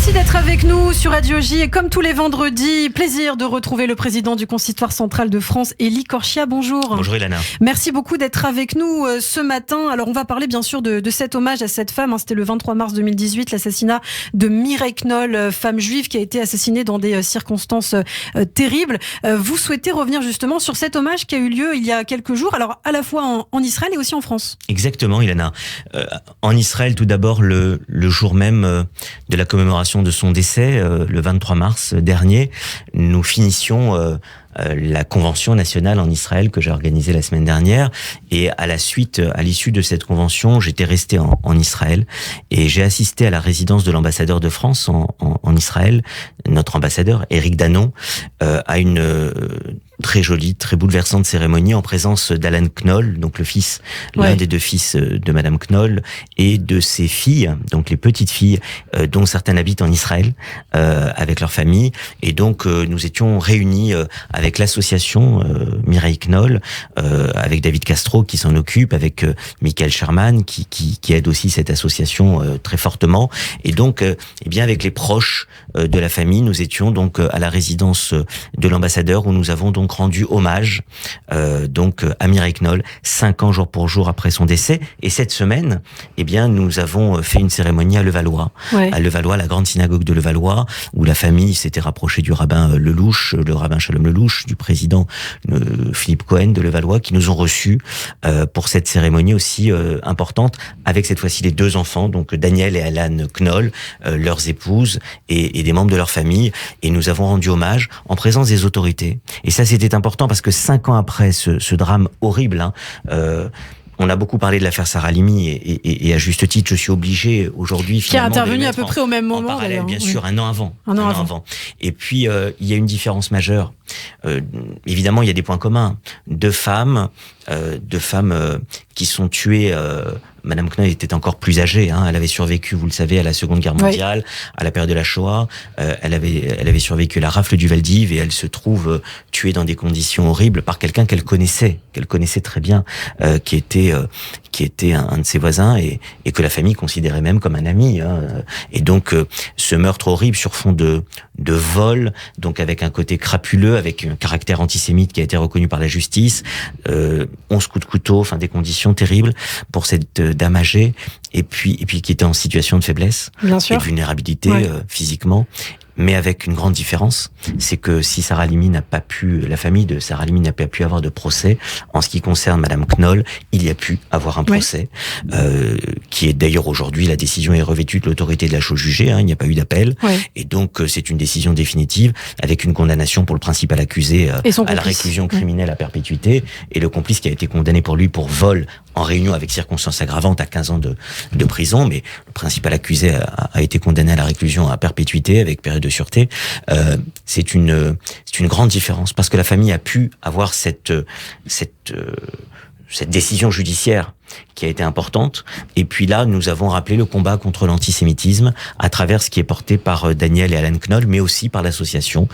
Merci d'être avec nous sur Radio J. Et comme tous les vendredis, plaisir de retrouver le président du Consistoire central de France, Élie Korchia. Bonjour. Bonjour Ilana. Merci beaucoup d'être avec nous ce matin. Alors on va parler bien sûr de cet hommage à cette femme. C'était le 23 mars 2018, l'assassinat de Mireille Knoll, femme juive qui a été assassinée dans des circonstances terribles. Vous souhaitez revenir justement sur cet hommage qui a eu lieu il y a quelques jours, alors à la fois en Israël et aussi en France. Exactement Ilana. En Israël tout d'abord, le jour même de la commémoration de son décès, le 23 mars dernier, nous finissions la convention nationale en Israël que j'ai organisée la semaine dernière, et à l'issue de cette convention, j'étais resté en Israël et j'ai assisté à la résidence de l'ambassadeur de France en Israël, notre ambassadeur Éric Danon, à une très jolie, très bouleversante cérémonie en présence d'Alan Knoll, donc l'un des deux fils de Madame Knoll, et de ses filles, donc les petites filles, dont certaines habitent en Israël, avec leur famille. Et donc nous étions réunis avec l'association Mireille Knoll, avec David Castro qui s'en occupe, avec Michael Sherman qui aide aussi cette association très fortement. Et donc, avec les proches de la famille, nous étions donc à la résidence de l'ambassadeur où nous avons donc rendu hommage à Mireille Knoll 5 ans jour pour jour après son décès. Et cette semaine, nous avons fait une cérémonie à Levallois, à Levallois, la grande synagogue de Levallois, où la famille s'était rapprochée du rabbin Lelouch, le rabbin Shalom Lelouch, du président Philippe Cohen de Levallois, qui nous ont reçus pour cette cérémonie aussi importante, avec cette fois-ci les deux enfants, donc Daniel et Alan Knoll, leurs épouses et des membres de leur famille. Et nous avons rendu hommage en présence des autorités. Et ça, c'était important parce que 5 ans après ce drame horrible, on a beaucoup parlé de l'affaire Sarah Halimi et à juste titre, je suis obligé aujourd'hui finalement qui a intervenu à peu près au même moment, en parallèle, bien sûr, un an avant. Et puis il y a une différence majeure. Évidemment, il y a des points communs. Deux femmes qui sont tuées. Madame Knoll était encore plus âgée. Elle avait survécu, vous le savez, à la Seconde Guerre mondiale, à la période de la Shoah. Elle avait survécu à la rafle du Vel d'Hiv et elle se trouve tuée dans des conditions horribles par quelqu'un qu'elle connaissait très bien, qui était un de ses voisins et que la famille considérait même comme un ami. Et donc, ce meurtre horrible sur fond de vol, donc avec un côté crapuleux, avec un caractère antisémite qui a été reconnu par la justice, 11 coups de couteau, des conditions terribles pour cette dame âgée, et puis qui était en situation de faiblesse et de vulnérabilité physiquement. Mais avec une grande différence, c'est que si la famille de Sarah Halimi n'a pas pu avoir de procès, en ce qui concerne Madame Knoll, il y a pu avoir un procès, qui est d'ailleurs aujourd'hui, la décision est revêtue de l'autorité de la chose jugée, il n'y a pas eu d'appel, et donc c'est une décision définitive, avec une condamnation pour le principal accusé à la réclusion criminelle à perpétuité, et le complice qui a été condamné pour lui pour vol en réunion avec circonstances aggravantes à 15 ans de prison, mais le principal accusé a été condamné à la réclusion à perpétuité avec période de sûreté. C'est une grande différence parce que la famille a pu avoir cette décision judiciaire qui a été importante. Et puis là, nous avons rappelé le combat contre l'antisémitisme à travers ce qui est porté par Daniel et Alan Knoll, mais aussi par l'association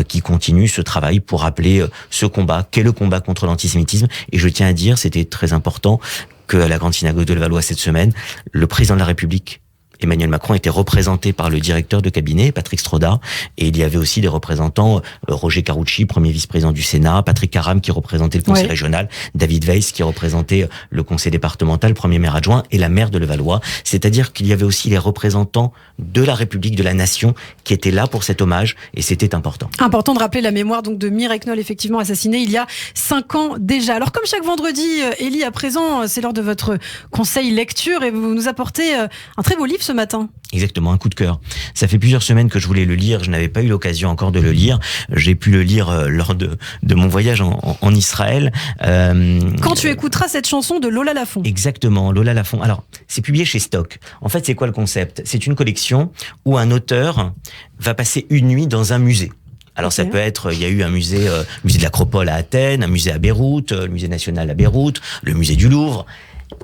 qui continue ce travail pour rappeler ce combat, qu'est le combat contre l'antisémitisme. Et je tiens à dire, c'était très important, qu'à la grande synagogue de Levallois cette semaine, le président de la République, Emmanuel Macron, était représenté par le directeur de cabinet, Patrick Stroda, et il y avait aussi des représentants, Roger Carucci, premier vice-président du Sénat, Patrick Caram qui représentait le conseil régional, David Weiss qui représentait le conseil départemental, premier maire adjoint, et la maire de Levallois. C'est-à-dire qu'il y avait aussi les représentants de la République, de la nation, qui étaient là pour cet hommage, et c'était important. Important de rappeler la mémoire donc de Mireille Knoll, effectivement assassinée il y a 5 ans déjà. Alors comme chaque vendredi, Élie, à présent, c'est l'heure de votre conseil lecture, et vous nous apportez un très beau livre ce matin. Exactement, un coup de cœur. Ça fait plusieurs semaines que je voulais le lire, je n'avais pas eu l'occasion encore de le lire. J'ai pu le lire lors de mon voyage en Israël. Quand tu écouteras cette chanson de Lola Lafont. Exactement, Lola Lafont. Alors, c'est publié chez Stock. En fait, c'est quoi le concept ? C'est une collection où un auteur va passer une nuit dans un musée. Alors ça peut être, il y a eu un musée de l'Acropole à Athènes, un musée à Beyrouth, le musée national à Beyrouth, le musée du Louvre.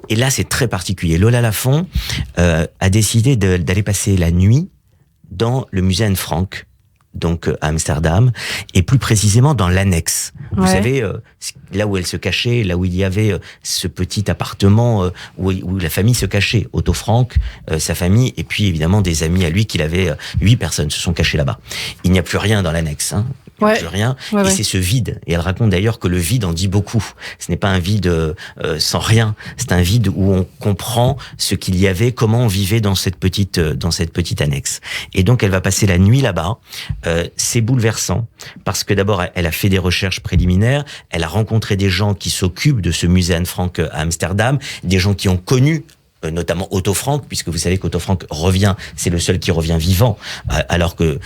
Et là, c'est très particulier. Lola Lafont a décidé d'aller passer la nuit dans le musée Anne Frank donc à Amsterdam, et plus précisément dans l'annexe. Vous Ouais. savez, là où elle se cachait, là où il y avait ce petit appartement où la famille se cachait. Otto Frank, sa famille, et puis évidemment des amis à lui qu'il avait, 8 personnes se sont cachées là-bas. Il n'y a plus rien dans l'annexe, hein. Ouais. Plus rien. Ouais, Et ouais. c'est ce vide. Et elle raconte d'ailleurs que le vide en dit beaucoup. Ce n'est pas un vide sans rien. C'est un vide où on comprend ce qu'il y avait, comment on vivait dans cette petite annexe. Et donc elle va passer la nuit là-bas. C'est bouleversant parce que d'abord elle a fait des recherches préliminaires. Elle a rencontré des gens qui s'occupent de ce musée Anne Frank à Amsterdam, des gens qui ont connu notamment Otto Frank, puisque vous savez qu'Otto Frank revient, c'est le seul qui revient vivant, alors que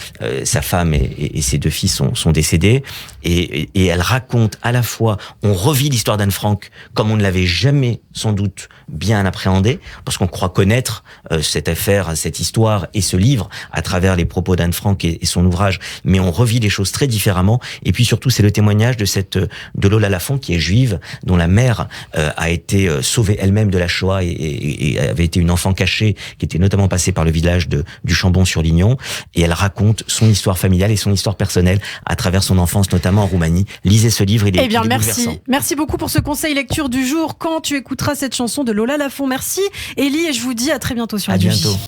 sa femme et ses 2 filles sont décédés. Et elle raconte à la fois, on revit l'histoire d'Anne Frank comme on ne l'avait jamais sans doute bien appréhendé, parce qu'on croit connaître cette affaire, cette histoire et ce livre à travers les propos d'Anne Frank et son ouvrage, mais on revit les choses très différemment. Et puis surtout, c'est le témoignage de Lola Lafont, qui est juive, dont la mère a été sauvée elle-même de la Shoah et avait été une enfant cachée, qui était notamment passée par le village du Chambon-sur-Lignon. Et elle raconte son histoire familiale et son histoire personnelle à travers son enfance, notamment en Roumanie. Lisez ce livre, il est bouleversant. Merci. Merci beaucoup pour ce conseil lecture du jour. Quand tu écouteras cette chanson de Lola Lafont. Merci, Élie, et je vous dis à très bientôt sur À Radio bientôt. J.